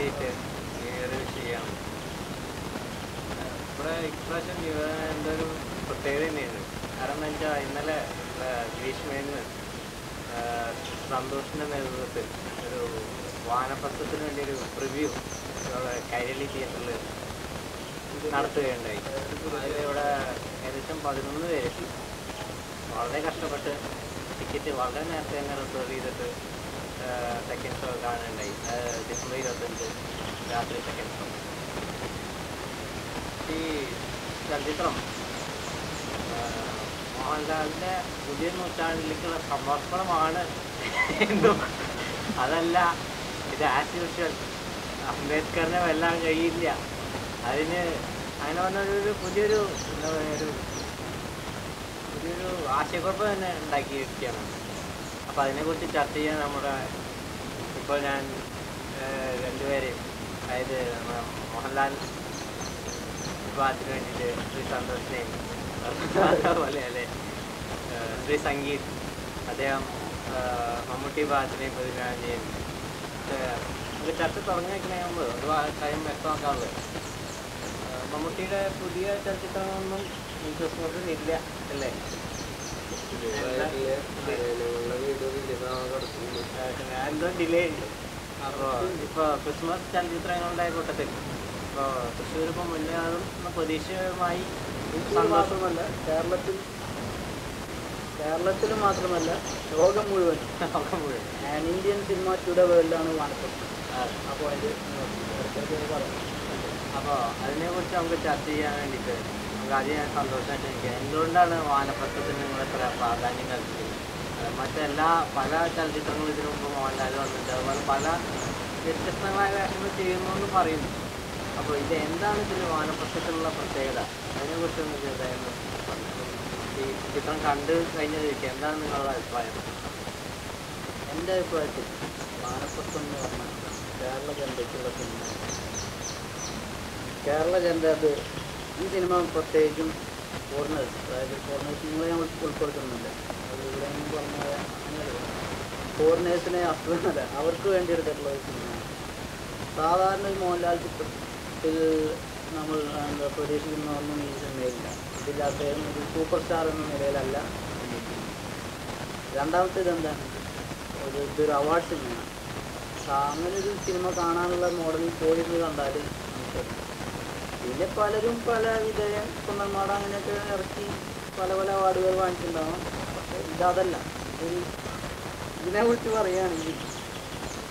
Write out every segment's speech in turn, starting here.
വേണ്ടിയിട്ട് ഈ ഒരു വിഷയമാണ്. ഇപ്രാവശ്യം എൻ്റെ ഒരു പ്രത്യേകത തന്നെയാണ്. കാരണം എന്താ വെച്ചാൽ ഇന്നലെ ഗ്രീഷ്മേന്ന് സന്തോഷിൻ്റെ നേതൃത്വത്തിൽ ഒരു വാനപ്രസ്ഥത്തിന് വേണ്ടി ഒരു പ്രിവ്യൂ ഇവിടെ കൈരളി തിയേറ്ററിൽ നടത്തുകയുണ്ടായി. അതിലിവിടെ ഏകദേശം 11 പേരെത്തി. വളരെ കഷ്ടപ്പെട്ട് ടിക്കറ്റ് വളരെ നേരത്തെ തന്നെ റിസർവ് ചെയ്തിട്ട് സെക്കൻഡ് ഷോ കാണുകയുണ്ടായി. ഡിസംബർ 25 രാത്രി സെക്കൻഡ് ഷോ. ഈ ചലച്ചിത്രം മോഹൻലാലിൻ്റെ പുതിയ നൂറ്റാണ്ടിലേക്കുള്ള സമർപ്പണമാണ് എന്നും അതല്ല ഇത് ആസ് യൂഷ്വൽ അംബേദ്കറിനെ വെല്ലാൻ കഴിയില്ല, അതിന് അങ്ങനെ വന്നൊരു പുതിയൊരു എന്താ പറയുക പുതിയൊരു ആശയക്കുഴപ്പം തന്നെ ഉണ്ടാക്കിയിരിക്കുകയാണ്. അപ്പോൾ അതിനെക്കുറിച്ച് ചർച്ച ചെയ്യാൻ നമ്മുടെ ഇപ്പോൾ ഞാൻ രണ്ടുപേരെയും, അതായത് നമ്മുടെ മോഹൻലാൽ വിഭാഗത്തിന് വേണ്ടിയിട്ട് ശ്രീ സന്തോഷിനെയും അതുപോലെ അല്ലേ ശ്രീ സംഗീത് അദ്ദേഹം മമ്മൂട്ടി വിഭാഗത്തിനെയും പ്രതിജ്ഞയും നമുക്ക് ചർച്ച തുടങ്ങി വയ്ക്കണമെങ്കിൽ ഒരു കാര്യം വ്യക്തമാക്കാറുള്ളത്, മമ്മൂട്ടിയുടെ പുതിയ ചലച്ചിത്രങ്ങളൊന്നും ക്രിസ്മസിന് ഇല്ല അല്ലേ? എന്തോ ഡിലേ ഉണ്ട്. അപ്പോൾ ഇപ്പോൾ ക്രിസ്മസ് ചലച്ചിത്രങ്ങളുടെ കൂട്ടത്തിൽ ഇപ്പോൾ തൃശ്ശൂർ ഇപ്പം മുന്നേറുന്ന പ്രതീക്ഷയുമായി സന്തോഷമല്ല, കേരളത്തിൽ മാത്രമല്ല ലോകം മുഴുവൻ ഇന്ത്യൻ സിനിമ ടുഡേ വേൾഡിലാണ് വാനപ്രസ്ഥം. അപ്പോൾ അപ്പോൾ അതിനെക്കുറിച്ച് നമുക്ക് ചർച്ച ചെയ്യാൻ വേണ്ടിയിട്ട് നമുക്ക് ആദ്യം ഞാൻ സന്തോഷമായിട്ട് എനിക്ക് എന്തുകൊണ്ടാണ് വാനപ്രസ്ഥത്തിന് നിങ്ങൾ എത്ര പ്രാധാന്യം കൽപ്പിക്കുന്നത്? മറ്റെല്ലാ പല ചലച്ചിത്രങ്ങളും ഇതിനു മുമ്പ് മോഹൻലാൽ വന്നിട്ട് അതുപോലെ പല വ്യത്യസ്തങ്ങളായ വേഷങ്ങൾ ചെയ്യുന്നു എന്ന് പറയുന്നു. അപ്പോൾ ഇത് എന്താണ് ഇതിന് വാനപ്രസ്ഥത്തിലുള്ള പ്രത്യേകത? അതിനെക്കുറിച്ചൊന്ന് ചെറുതായിരുന്നു ഈ ചിത്രം കണ്ട് കഴിഞ്ഞതിലേക്ക് എന്താണ് നിങ്ങളുടെ അഭിപ്രായം? എൻ്റെ അഭിപ്രായത്തിൽ വാനപ്രസ്ഥം എന്ന് പറഞ്ഞാൽ കേരള ജനതയ്ക്കുള്ള സിനിമ. കേരള ജനത അത് ഈ സിനിമ പ്രത്യേകിച്ചും ഫോറിനേഴ്സ്, അതായത് ഫോറിനേഴ്സ് നിങ്ങളെ ഞാൻ ഉൾപ്പെടുത്തുന്നില്ല, അത് ഇവിടെ പറഞ്ഞാൽ അങ്ങനെയല്ല, ഫോറിനേഴ്സിനെ അസുഖമല്ല അവർക്ക് വേണ്ടി എടുത്തിട്ടുള്ള ഒരു സിനിമയാണ്. സാധാരണ ഒരു മോഹൻലാൽ ചിത്രത്തിൽ നമ്മൾ എന്താ പ്രതീക്ഷിക്കുന്ന ഒന്നും ഈ സിനിമയില്ല. ഇതില്ലാത്ത ഒരു സൂപ്പർ സ്റ്റാർ എന്ന നിലയിലല്ല. രണ്ടാമത്തേത് എന്താണ്, ഇതൊരു അവാർഡ് സിനിമയാണ്. അങ്ങനെ ഒരു സിനിമ കാണാനുള്ള മോഡലിൽ പോയിരുന്ന് കണ്ടാൽ നമുക്ക് പിന്നെ പലരും പല വിധേയം കുന്നർമാട അങ്ങനെയൊക്കെ ഇറക്കി പല പല അവാർഡുകൾ വാങ്ങിച്ചിട്ടുണ്ടാവും. പക്ഷേ ഇതല്ല. ഇതിനെക്കുറിച്ച് പറയുകയാണെങ്കിൽ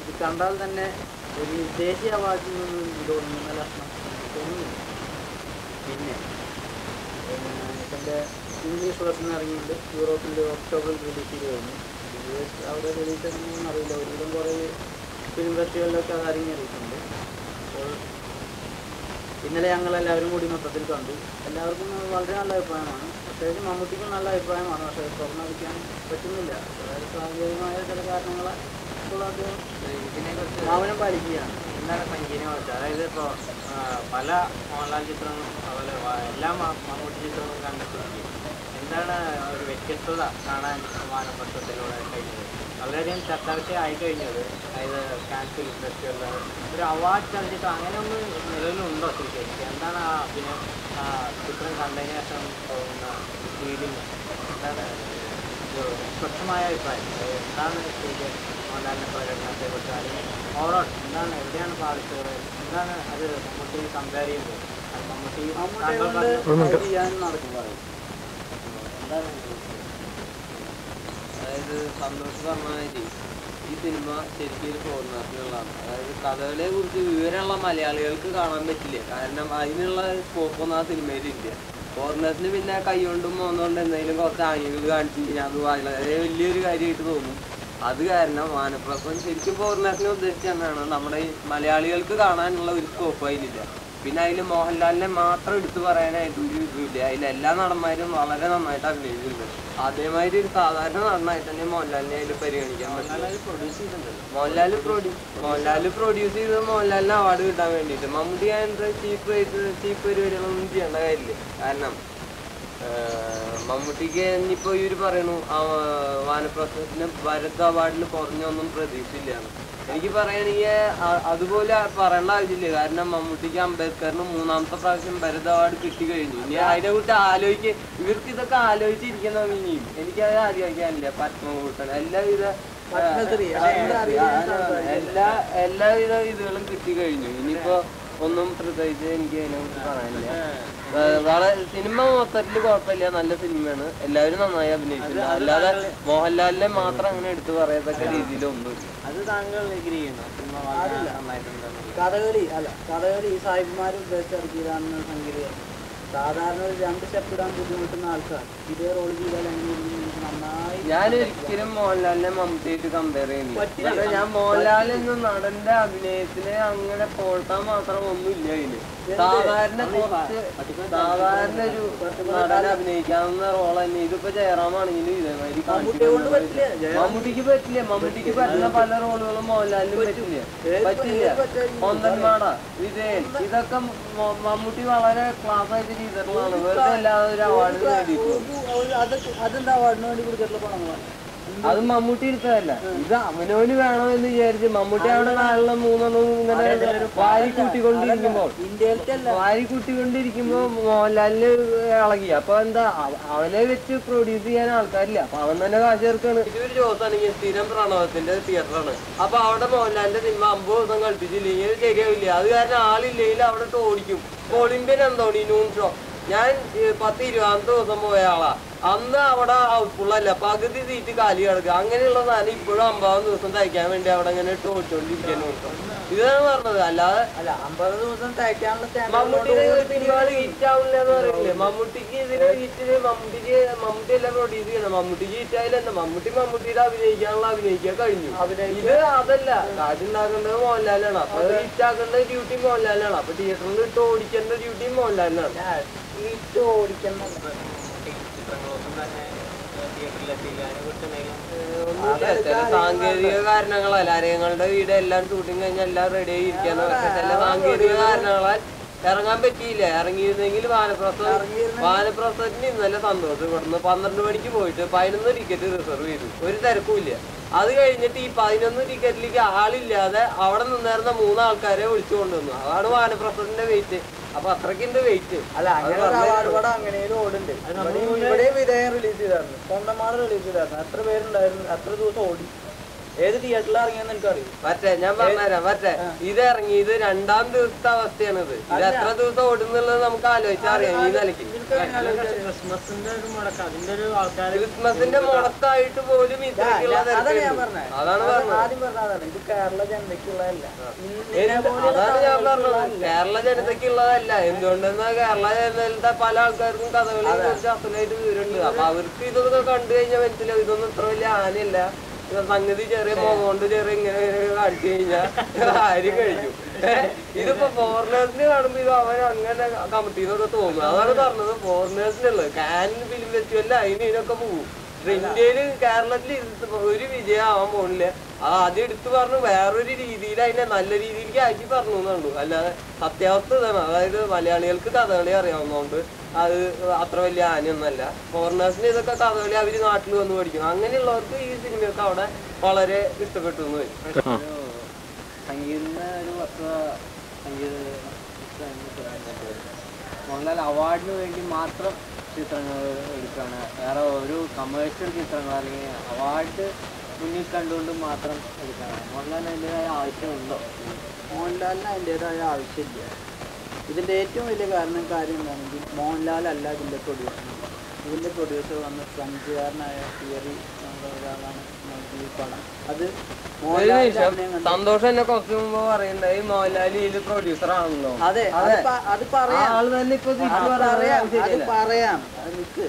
ഇത് കണ്ടാൽ തന്നെ ഒരു ദേശീയ അവാർഡിൽ നിന്നും തോന്നുന്ന ലക്ഷണം തോന്നുന്നില്ല. പിന്നെ ഇതിൻ്റെ ഇംഗ്ലീഷ് വേർഷൻ ഇറങ്ങിയിട്ട് യൂറോപ്പിൽ ഒക്ടോബറിൽ റിലീസ് ചെയ്ത് കഴിഞ്ഞു. അവിടെ റിലീസ് ചെയ്യുന്നൊന്നും അറിയില്ല. ഒരുവിധം കുറേ ഫിലിം ഫെസ്റ്റിവലിലൊക്കെ അത് ഇറങ്ങിയിട്ടുണ്ട്. അപ്പോൾ ഇന്നലെ ഞങ്ങളെല്ലാവരും കൂടി മൊത്തത്തിൽ കണ്ടു. എല്ലാവർക്കും വളരെ നല്ല അഭിപ്രായമാണ്. പ്രത്യേകിച്ച് മമ്മൂട്ടിക്കും നല്ല അഭിപ്രായമാണ്. പക്ഷേ തുറന്നടിക്കാൻ പറ്റുന്നില്ല. അതായത് സാങ്കേതികമായ ചില കാരണങ്ങളെ ഇപ്പോൾ അത് ഇതിനെക്കുറിച്ച് മൗനം പാലിക്കുകയാണ്. എന്താണ് സങ്കീർണമായിട്ട്? അതായത് ഇപ്പോൾ പല മോഹൻലാൽ ചിത്രങ്ങളും അതുപോലെ എല്ലാ മമ്മൂട്ടി ചിത്രങ്ങളും കണ്ടിട്ടുണ്ടെങ്കിൽ എന്താണ് ഒരു വ്യത്യസ്തത കാണാൻ വാനപ്രസ്ഥത്തിലൂടെ കഴിഞ്ഞത്? വളരെയധികം ചർച്ചാ വിഷയമായി കഴിഞ്ഞത്, അതായത് കാൻ ഫിലിം ഫെസ്റ്റിവലിൽ ഒരു അവാർഡ് ചലച്ചിത്രം അങ്ങനെയൊന്നും നിലവിലുണ്ടോ ശരിക്കും? എന്താണ് ആ പിന്നെ ചിത്രം കണ്ടതിന് ശേഷം തോന്നുന്ന ഫീലിംഗ്? എന്താണ് സ്വച്ഛമായ അഭിപ്രായം? എന്താണ് ശരിക്കും മോഹൻലാലിൻ്റെ പ്രകടനത്തെക്കുറിച്ച്? അല്ലെങ്കിൽ ഓവറോൾ എന്താണ്, എവിടെയാണ് സാധിച്ചത്? എന്താണ് അത് മമ്മൂട്ടി കമ്പയർ ചെയ്യുമ്പോൾ? അത് മമ്മൂട്ടി എന്താണ് അതായത് സന്തോഷ് പറഞ്ഞാൽ ഈ സിനിമ ശരിക്കും ഒരു ഫോറിനേഴ്സിനുള്ളതാണ്. അതായത് കഥകളെ കുറിച്ച് വിവരമുള്ള മലയാളികൾക്ക് കാണാൻ പറ്റില്ല. കാരണം അതിനുള്ള സ്കോപ്പൊന്നും ആ സിനിമയിലില്ല. ഫോറിനേഴ്സിന് പിന്നെ കൈകൊണ്ടും മോന്നുകൊണ്ട് എന്തെങ്കിലും കുറച്ച് ആംഗിൾ കാണിച്ചിട്ട് അത് വളരെ വലിയൊരു കാര്യമായിട്ട് തോന്നും. അത് കാരണം വാനപ്രസ്ഥം ശരിക്കും ഫോറിനേഴ്സിനെ ഉദ്ദേശിച്ച് തന്നെയാണ്. നമ്മുടെ ഈ മലയാളികൾക്ക് കാണാനുള്ള ഒരു സ്കോപ്പ് അതിലില്ല. പിന്നെ അതിൽ മോഹൻലാലിനെ മാത്രം എടുത്തു പറയാനായിട്ട് ഒരു ഇതില്ല. അതിലെല്ലാ നടന്മാരും വളരെ നന്നായിട്ട് അഭിനയിച്ചിട്ടുണ്ട്. അതേമാതിരി ഒരു സാധാരണ നടനായിട്ട് തന്നെ മോഹൻലാലിനെ അതിൽ പരിഗണിക്കാൻ പറ്റും. മോഹൻലാൽ പ്രൊഡ്യൂസ് ചെയ്തത് മോഹൻലാലിന് അവാർഡ് കിട്ടാൻ വേണ്ടിയിട്ട്. മമ്മൂട്ടി അതിൻ്റെ ചീപ്പ് പരിപാടികളൊന്നും ചെയ്യേണ്ട കാര്യമില്ല. കാരണം മമ്മൂട്ടിക്ക് ഇനിയിപ്പോൾ ഇവർ പറയണു വാനപ്രസ്ഥത്തിന് ഭരത് അവാർഡിൽ കുറഞ്ഞൊന്നും പ്രതീക്ഷയില്ലാണ്. എനിക്ക് പറയുകയാണെങ്കിൽ അതുപോലെ പറയേണ്ട ആവശ്യമില്ല. കാരണം മമ്മൂട്ടിക്ക് അംബേദ്കറിന് 3ാമത്തെ പ്രാവശ്യം ഭരത് അവാർഡ് കിട്ടി കഴിഞ്ഞു. ഇനി അതിനെ കുറിച്ച് ഇവർക്ക് ഇതൊക്കെ ആലോചിച്ചിരിക്കുന്ന ഇനിയും എനിക്കത് ആലോചിക്കാനില്ല. പത്മഭൂഷൺ എല്ലാവിധ എല്ലാവിധ ഇതുകളും കിട്ടി കഴിഞ്ഞു. ഇനിയിപ്പോ ഒന്നും പ്രത്യേകിച്ച് എനിക്ക് അതിനെ കുറിച്ച് പറയാനില്ല. സിനിമ മൊത്തത്തില് കുഴപ്പമില്ല, നല്ല സിനിമയാണ്, എല്ലാവരും നന്നായി അഭിനയിച്ചില്ല. അല്ലാതെ മോഹൻലാലിനെ മാത്രം അങ്ങനെ എടുത്തു പറയത്തക്ക രീതിയിലൊന്നുമില്ല. അത് താങ്കൾ എഗ്രി ചെയ്യണം? കഥകളി സാഹിബന്മാർ ഉദ്ദേശിച്ചിറക്കിയതാണെന്ന് സംഗീതം. സാധാരണ ഒരു 2 സ്റ്റെപ്പ് ഇടാൻ ബുദ്ധിമുട്ടുന്ന ആൾക്കാർ ഇതേ റോൾ ചെയ്താൽ നന്നായി. ഞാൻ ഒരിക്കലും മോഹൻലാലിനെ മമ്മൂട്ടിയായിട്ട് കമ്പയർ ചെയ്യുന്നില്ല. ഞാൻ മോഹൻലാൽ എന്ന നടന്റെ അഭിനയത്തിനെ അങ്ങനെ പോൾട്ടാൻ മാത്രം ഒന്നുമില്ല അതിന്. സാധാരണ ഒരു നടനെ അഭിനയിക്കാവുന്ന റോൾ തന്നെ. ഇതിപ്പോ ജയറാമാണെങ്കിലും ഇതേമാതിരി മമ്മൂട്ടിക്ക് പറ്റില്ല. മമ്മൂട്ടിക്ക് പറ്റുന്ന പല റോളുകളും മോഹൻലാലിന് പറ്റില്ല. ഒന്നന്മാട, വിജയൻ, ഇതൊക്കെ മമ്മൂട്ടി വളരെ ക്ലാസ് ആയിട്ട് ചെയ്തിട്ടുള്ളതാണ്. വെറുതെ അല്ലാതെ ഒരു അവാർഡ് അതെന്താ അവാർഡിന് വേണ്ടി കൊടുത്തിട്ടുള്ള പണങ്ങളാണ്. അത് മമ്മൂട്ടി എടുത്തതല്ല, ഇത് അവനോന് വേണമെന്ന് വിചാരിച്ച് മമ്മൂട്ടി അവിടെ നാളെ 3 ഇങ്ങനെ വാരി കൂട്ടിക്കൊണ്ടിരിക്കുമ്പോ മോഹൻലാലിന് ഇളകി. അപ്പൊ എന്താ, അവനെ വെച്ച് പ്രൊഡ്യൂസ് ചെയ്യാൻ ആൾക്കാരില്ല. അപ്പൊ അവൻ തന്നെ കാശ് ചേർക്കാണ്. ഇതൊരു ജോസാണെങ്കിൽ സ്ഥിരം പ്രണവത്തിന്റെ തിയേറ്ററാണ്. അപ്പൊ അവിടെ മോഹൻലാലിന്റെ സിനിമ 50 ദിവസം കളിപ്പിച്ചില്ലെങ്കിൽ ശരിയാവില്ല. അത് കാരണം ആളില്ലെങ്കിൽ അവിടെ ഓടിക്കും. ഒളിമ്പ്യൻ എന്തോണി നൂൺ ഷോ ഞാൻ 10-20 ദിവസം പോയ ആളാ. അന്ന് അവിടെ ഹൗസ്ഫുള്ളല്ല, പകുതി സീറ്റ് കാലി കിടക്കുക. അങ്ങനെയുള്ള സാധനം ഇപ്പോഴും 50 ദിവസം തയ്ക്കാൻ വേണ്ടി അവിടെ അങ്ങനെ ഇട്ട് ഓടിച്ചോണ്ടിരിക്കാനും. ഇതാണ് പറഞ്ഞത്. അല്ലാതെ 50 ദിവസം തയ്ക്കാനുള്ള മമ്മൂട്ടിയുടെ സിനിമകൾ ഹിറ്റ് ആവില്ല എന്ന് പറയില്ലേ. മമ്മൂട്ടിക്ക് ഇതിന് ഹിറ്റിന് മമ്മൂട്ടി എല്ലാം പ്രൊഡ്യൂസ് ചെയ്യണം. മമ്മൂട്ടിക്ക് ഹിറ്റ് ആയില്ല, മമ്മൂട്ടിയുടെ അഭിനയിക്കാൻ കഴിഞ്ഞു. ഇത് അതല്ല, കാശുണ്ടാക്കേണ്ടത് മോഹൻലാലാണ്. അപ്പൊ അത് ഹിറ്റ് ആക്കേണ്ട ഡ്യൂട്ടി മോഹൻലാലാണ്. അപ്പൊ തിയേറ്ററിൽ ഇട്ട് ഓടിക്കേണ്ട ഡ്യൂട്ടി മോഹൻലാലിനാണ്. ചില സാങ്കേതിക കാരണങ്ങളാൽ അരയങ്ങളുടെ വീട് എല്ലാം ഷൂട്ടിങ് കഴിഞ്ഞാൽ എല്ലാം റെഡി ആയി ഇരിക്കാന്ന്. പക്ഷെ ചില സാങ്കേതിക കാരണങ്ങളാൽ ഇറങ്ങാൻ പറ്റിയില്ല. ഇറങ്ങിയിരുന്നെങ്കിൽ വാനപ്രസവത്തിന് ഇന്നലെ സന്തോഷം ഇവിടുന്ന് 12 മണിക്ക് പോയിട്ട് 11 ടിക്കറ്റ് റിസർവ് ചെയ്തു. ഒരു തിരക്കുമില്ല. അത് കഴിഞ്ഞിട്ട് ഈ 11 ടിക്കറ്റിലേക്ക് ആളില്ലാതെ അവിടെ നിന്നിരുന്ന 3 ആൾക്കാരെ വിളിച്ചു കൊണ്ടുവന്നു. അതാണ് വാനപ്രസവത്തിന്റെ വെയിറ്റ്. അപ്പൊ അത്രയ്ക്കുണ്ട് വെയിറ്റ്. അല്ല, അങ്ങനെ ഓടുണ്ട്. ഇവിടെ വിധേയം റിലീസ് ചെയ്തായിരുന്നു, സ്വന്തമാണ് റിലീസ് ചെയ്തായിരുന്നു. എത്ര പേരുണ്ടായിരുന്നു, എത്ര ദിവസം ഓടി, ഏത് തിയേറ്ററിൽ ഇറങ്ങിയെന്ന് എനിക്കറിയും. ഞാൻ പറഞ്ഞുതരാം. ഇത് ഇറങ്ങിയത് 2ാം ദിവസത്തെ അവസ്ഥയാണിത്. ഇത് എത്ര ദിവസം ഓടുന്നുള്ളത് നമുക്ക് ആലോചിച്ചറിയാം. ഈ നിലയ്ക്ക് ക്രിസ്മസിന്റെ മുടക്കായിട്ട് പോലും ഇത്രയ്ക്കുള്ള അതാണ് പറഞ്ഞത്. ഇത് കേരള ജനതയ്ക്കുള്ളതല്ല. അതാണ് ഞാൻ പറഞ്ഞത്, കേരള ജനതയ്ക്കുള്ളതല്ല. എന്തുകൊണ്ടെന്നാ കേരള ജനതയിലത്തെ പല ആൾക്കാർക്കും കഥകളിയെ കുറിച്ച് അസലായിട്ട് വിവരമുണ്ട്. അപ്പൊ അവർക്ക് ഇതൊക്കെ കണ്ടു കഴിഞ്ഞാൽ മനസ്സിലാവും ഇതൊന്നും ഇത്ര വലിയ ആനയല്ല. സംഗതി ചെറിയ മുഖം കൊണ്ട് ചെറിയ ഇങ്ങനെ കാണിച്ചു കഴിഞ്ഞാൽ കാര്യം കഴിഞ്ഞു. ഇതിപ്പോ ഫോറിനേഴ്സിന് കാണുമ്പോ ഇത് അവൻ അങ്ങനെ കമ്മിറ്റിന്നൊക്കെ തോന്നും. അതാണ് പറഞ്ഞത്. ഫോറിനേഴ്സിനുള്ളത് കാനിൽ ഫിലിം ഫെസ്റ്റിവലിൽ ഇതിനൊക്കെ പോകും. ഇന്ത്യയില് കേരളത്തിൽ ഒരു വിജയം ആവാൻ പോണില്ല. ആദ്യം എടുത്തു പറഞ്ഞു വേറൊരു രീതിയിൽ അതിനെ നല്ല രീതിയിലേക്ക് ആക്കി പറഞ്ഞു എന്നുള്ളൂ. അല്ലാതെ സത്യാവസ്ഥ ഇതാണ്. അതായത് മലയാളികൾക്ക് കഥകളി അറിയാവുന്നതുകൊണ്ട് അത് അത്ര വലിയ ആനയൊന്നല്ല. ഫോറിനേഴ്സിന് ഇതൊക്കെ കഥകളി അവര് നാട്ടിൽ വന്ന് പഠിക്കും. അങ്ങനെയുള്ളവർക്ക് ഈ സിനിമയൊക്കെ അവിടെ വളരെ ഇഷ്ടപ്പെട്ടു എന്ന് വരും. സംഗീതത്തിന് ഒരു മോഹൻലാൽ അവാർഡിന് വേണ്ടി മാത്രം ചിത്രങ്ങൾ എടുക്കുകയാണ്. വേറെ ഒരു കമേഴ്ഷ്യൽ ചിത്രങ്ങൾ അല്ലെങ്കിൽ അവാർഡ് മുന്നിൽ കണ്ടുകൊണ്ട് മാത്രം എടുക്കുകയാണ്. മോഹൻലാലിന് അതിൻ്റെതായ ആവശ്യമുണ്ടോ? മോഹൻലാലിന് അതിൻ്റെതായ ആവശ്യമില്ല. ഇതിൻ്റെ ഏറ്റവും വലിയ കാര്യം എന്താണെങ്കിൽ മോഹൻലാൽ അല്ല ഇതിൻ്റെ പ്രൊഡ്യൂസർ. ഇതിൻ്റെ പ്രൊഡ്യൂസർ വന്ന് ഫ്രഞ്ചുകാരനായ തിയറി ഒരാളാണ് ഈ പടം. അത് സന്തോഷം എന്നെ കുറച്ച് മുമ്പ് പറയുന്നത് മോഹൻലാൽ ഇതിൽ പ്രൊഡ്യൂസർ ആണല്ലോ. അതെ, അത് പറയാം. എനിക്ക്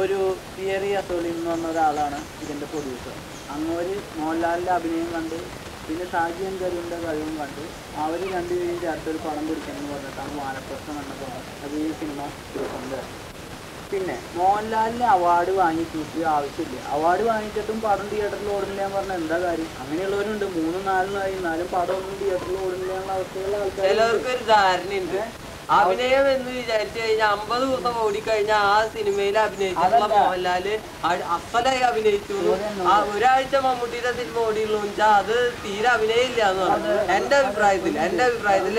ഒരു തിയറി അസോളി എന്ന് പറഞ്ഞ ഒരാളാണ് ഇതിൻ്റെ പ്രൊഡ്യൂസർ. അങ്ങോര് മോഹൻലാലിൻ്റെ അഭിനയം കണ്ട് പിന്നെ ഷാജി എൻ കരീമിൻ്റെ കഴിവും കണ്ട് അവർ രണ്ടുപേരും ചേർത്തൊരു പടം പിടിക്കണമെന്ന് പറഞ്ഞിട്ടാണ് വാനപ്രസ്ഥം കണ്ടപ്പോൾ അത് ഈ സിനിമ കൊടുക്കുന്നത്. പിന്നെ മോഹൻലാലിന് അവാർഡ് വാങ്ങിച്ചിട്ട് ആവശ്യമില്ല. അവാർഡ് വാങ്ങിച്ചിട്ടും പടം തിയേറ്ററിൽ ഓടുന്നില്ല എന്ന് പറഞ്ഞാൽ എന്താ കാര്യം? അങ്ങനെയുള്ളവരുണ്ട്. 3-4 നായി എന്നാലും പടം ഒന്നും തിയേറ്ററിൽ ഓടുന്നില്ല എന്നുള്ള അവസ്ഥയുള്ള ആൾക്കാർ. ചിലവർക്കൊരു ധാരണയുണ്ട് അഭിനയം എന്ന് വിചാരിച്ചു കഴിഞ്ഞാൽ 50 ദിവസം ഓടിക്കഴിഞ്ഞാൽ ആ സിനിമയിൽ അഭിനയിച്ചിട്ടുള്ള മോഹൻലാല് അസലായി അഭിനയിച്ചു. ഒരാഴ്ച മമ്മൂട്ടിയുടെ സിനിമ ഓടിയുള്ളൂ വെച്ചാൽ അത് തീരെ അഭിനയില്ല എന്ന് പറഞ്ഞു. എന്റെ അഭിപ്രായത്തിൽ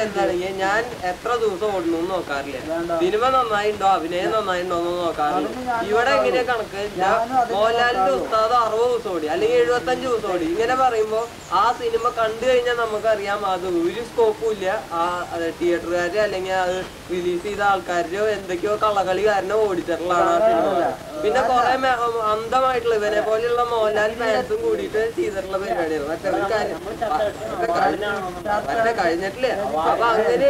എന്താണെങ്കിൽ ഞാൻ എത്ര ദിവസം ഓടണം എന്ന് നോക്കാറില്ല. സിനിമ നന്നായിണ്ടോ അഭിനയം നന്നായിണ്ടോ എന്ന് നോക്കാറില്ല. ഇവിടെ എങ്ങനെയാ കണക്ക്? മോഹൻലാലിന്റെ ഉസ്താദ് 60 ദിവസം ഓടി അല്ലെങ്കിൽ 75 ദിവസം ഓടി. ഇങ്ങനെ പറയുമ്പോ ആ സിനിമ കണ്ടു കഴിഞ്ഞാൽ നമുക്കറിയാം അത് ഒരു സ്കോപ്പും ഇല്ല. ആ തിയേറ്ററുകാര് അല്ലെങ്കിൽ അത് റിലീസ് ചെയ്ത ആൾക്കാരോ എന്തൊക്കെയോ കള്ളകളി കാരണം ഓടിച്ചിട്ടുള്ളതാണ് ആ സിനിമ. പിന്നെ കുറെ അന്ധമായിട്ടുള്ള ഇവനെ പോലെയുള്ള മോഹൻലാൽ ഫാൻസും കൂടിയിട്ട് ചെയ്തിട്ടുള്ള പരിപാടിയാണ്. മറ്റേ കഴിഞ്ഞിട്ടില്ലേ? അപ്പൊ അങ്ങനെ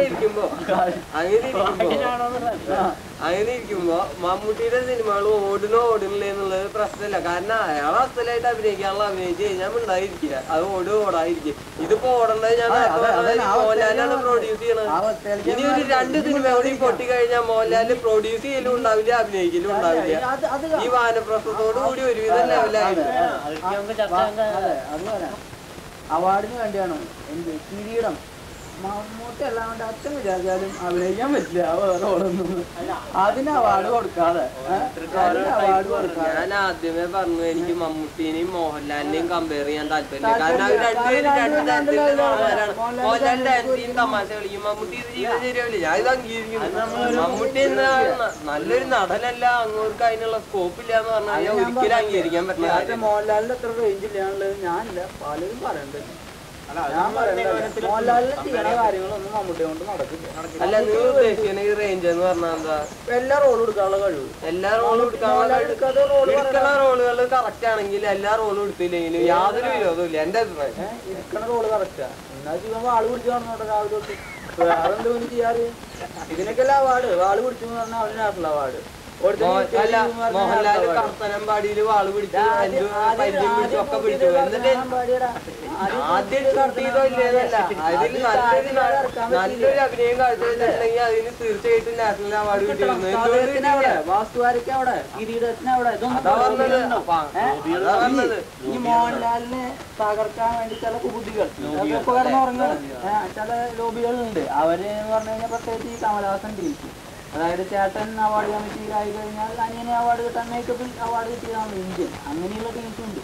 ഇരിക്കുമ്പോ മമ്മൂട്ടിയുടെ സിനിമകൾ ഓടില്ലേ എന്നുള്ളത് പ്രശ്നമില്ല. കാരണം അയാൾ അസ്ഥലായിട്ട് അഭിനയിച്ച് കഴിഞ്ഞാൽ ഉണ്ടായിരിക്കുക, അത് ഓടാതിരിക്കുക. ഇതിപ്പോ ഓടേണ്ടത് ഞാൻ മോഹൻലാലാണ് പ്രൊഡ്യൂസ് ചെയ്യണത്. ഇനി ഒരു 2 സിനിമ കൂടി പൊട്ടിക്കഴിഞ്ഞാൽ മോഹൻലാല് പ്രൊഡ്യൂസ് ചെയ്യലും ഉണ്ടാവില്ല, അഭിനയിക്കലും ഉണ്ടാവില്ല. ഈ വാനപ്രസ്ഥത്തോടു കൂടി ഒരുവിധം ലെവലായിരുന്നു. അവാർഡിന് വേണ്ടിയാണോ എന്ത് കിരീടം മമ്മൂട്ടി എല്ലാം കൊണ്ട് അച്ഛൻ വിചാരിച്ചാലും അഭിനയിക്കാൻ പറ്റില്ല. വേറെ ഓടൊന്നും അതിന് അവാർഡ് കൊടുക്കാതെ ഞാൻ ആദ്യമേ പറഞ്ഞു എനിക്ക് മമ്മൂട്ടിനെയും മോഹൻലാലിനെയും കമ്പയർ ചെയ്യാൻ താല്പര്യമില്ല. കാരണം അവർ രണ്ടുപേരും മോഹൻലാൽ ഡാൻസ് ചെയ്യും, തമാശ കളിക്കും. മമ്മൂട്ടി ഇത് ചെയ്ത് ശരിയാവില്ല. ഞാൻ ഇത് അംഗീകരിക്കുന്നു. മമ്മൂട്ടി നല്ലൊരു നടനല്ല, അങ്ങോട്ട് അതിനുള്ള സ്കോപ്പ് ഇല്ല എന്ന് പറഞ്ഞാൽ ഞാൻ ഒരിക്കലും അംഗീകരിക്കാൻ പറ്റില്ല. മോഹൻലാലിന്റെ അത്ര റേഞ്ച് ഇല്ലാന്നുള്ളത് ഞാനില്ല, പലരും പറയണ്ടത്. കാര്യങ്ങളൊന്നും മമ്മൂട്ടിയെ കൊണ്ട് നടക്കില്ല. അല്ല, നിങ്ങൾ ഉദ്ദേശിക്കുന്ന ഈ റേഞ്ച് എന്ന് പറഞ്ഞാൽ എന്താ? എല്ലാ റോളും എടുക്കാനുള്ള കഴിവ്, എല്ലാ റോളും എടുക്കുന്ന റോളുകൾ കറക്റ്റ് ആണെങ്കിൽ എല്ലാ റോളും എടുത്തില്ലെങ്കിലും യാതൊരു വിരോധവും ഇല്ല. എന്റെ അഭിപ്രായം ഇരിക്കണ റോള് കറക്റ്റാ. എന്നാ ചെയ്യുമ്പോ ആള് പിടിച്ചു നടന്നോട്ടെ രാവിലെ തൊട്ട്. വേറെന്ത് പണി ചെയ്യാറ്? ഇതിനൊക്കെയല്ല അവാർഡ്. വാള് പിടിച്ചു പറഞ്ഞാൽ അവന് നാട്ടിലുള്ള അവാർഡ്. മോഹൻലാല് കർത്തനമ്പാടിയില് വാള് പിടിച്ചു, പരിചയം പിടിച്ചു, ഒക്കെ പിടിച്ചു. എന്നിട്ട് ആദ്യം ഷൂട്ട് ചെയ്തോ ഇല്ലേന്നല്ല, അതിൽ നല്ലൊരു അഭിനയം കാഴ്ചവെച്ചിട്ടുണ്ടെങ്കിൽ അതിന് തീർച്ചയായിട്ടും നാഷണൽ അവാർഡ് കിട്ടിയിരുന്നു. ഈ മോഹൻലാലിനെ തകർക്കാൻ വേണ്ടി ചില കുബുദ്ധികൾ ചില ലോബികളുണ്ട്. അവര് എന്ന് പറഞ്ഞു കഴിഞ്ഞാൽ പ്രത്യേകിച്ച് ഈ കമലഹാസൻ ടീംസ്, അതായത് ചേട്ടൻ അവാർഡ് കമ്മിറ്റിയിലായി കഴിഞ്ഞാൽ അനിയനെ അവാർഡ് കിട്ടാൻ മേക്കപ്പിൽ അവാർഡ് കിട്ടിയതാണ് ഇന്ത്യൻ. അങ്ങനെയുള്ള ടീംസ് ഉണ്ട്.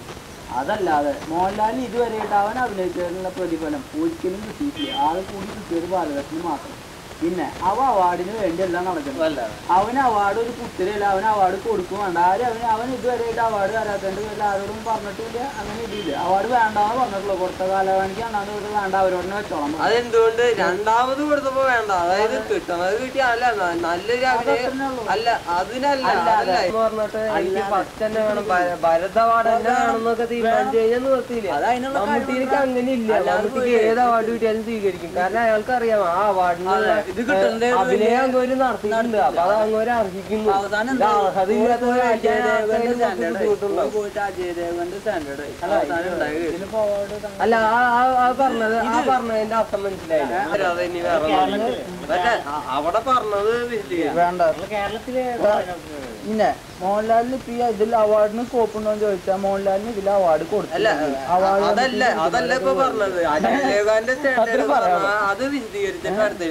അതല്ലാതെ മോഹൻലാലിന് ഇതുവരെയായിട്ട് അവൻ അഭിനയിച്ചതിനുള്ള പ്രതിഫലം ഒരിക്കലും കിട്ടിയിട്ടില്ല. ആള് കൂടി കിട്ടിയത് ബാലകൃഷ്ണന് മാത്രം. പിന്നെ അവാർഡിന് വേണ്ടിയല്ല നടക്കുന്നത്. അവന് അവാർഡ് ഒരു കുത്തിരല്ല, അവന് അവാർഡ് കൊടുക്കും വേണ്ട. അവൻ ഇതുവരെയായിട്ട് അവാർഡ് തരാത്തതിന്റെ പേരിൽ ആരോടും പറഞ്ഞിട്ടില്ല. അങ്ങനെ ഇതില്ല, അവാർഡ് വേണ്ടാന്ന് പറഞ്ഞിട്ടുള്ളൂ. കൊടുത്ത കാലവാണിക്ക് വേണ്ട, അവരോടനെ വെച്ചോളാം. അതെന്തുകൊണ്ട് രണ്ടാമത് കൊടുത്തപ്പോ വേണ്ട? അതായത് കിട്ടണത് കിട്ടിയ അല്ല, നല്ലൊരു അഭിനയം അല്ല, അതിനല്ല പറഞ്ഞിട്ട് എനിക്ക് ഫസ്റ്റ് തന്നെ വേണം, ഭരത് അവാർഡ് തന്നെ വേണമെന്നൊക്കെ തീരുമാനിച്ചു കഴിഞ്ഞാൽ നിർത്തിയില്ല. മമ്മൂട്ടിക്ക് അങ്ങനെ ഇല്ല. മമ്മൂട്ടിക്ക് ഏത് അവാർഡ് കിട്ടിയാലും സ്വീകരിക്കും. കാരണം അയാൾക്ക് അറിയാം ആ അവാർഡിന് അഭിനയം അങ്ങോട്ട് നടത്തിയിട്ടുണ്ട്. അപ്പൊ അത് അങ്ങോട്ട് അർഹിക്കുന്നു. അല്ല, ആ പറഞ്ഞതിന്റെ അർത്ഥം മനസ്സിലായില്ല. ഇനി വേറെ അവിടെ പറഞ്ഞത് വേണ്ട. കേരളത്തിലെ പിന്നെ മോഹൻലാലിന് ഇപ്പൊ ഇതിൽ അവാർഡിന് സ്കോപ്പ് ഉണ്ടോ എന്ന് ചോദിച്ചാൽ മോഹൻലാലിന് ഇതിൽ അവാർഡ് കൊടുത്തില്ല. അതല്ല ഇപ്പൊ പറഞ്ഞത്. അജയ് ദേവ്ഗാന്റെ അത് വിശദീകരിച്ചിട്ട് അടുത്ത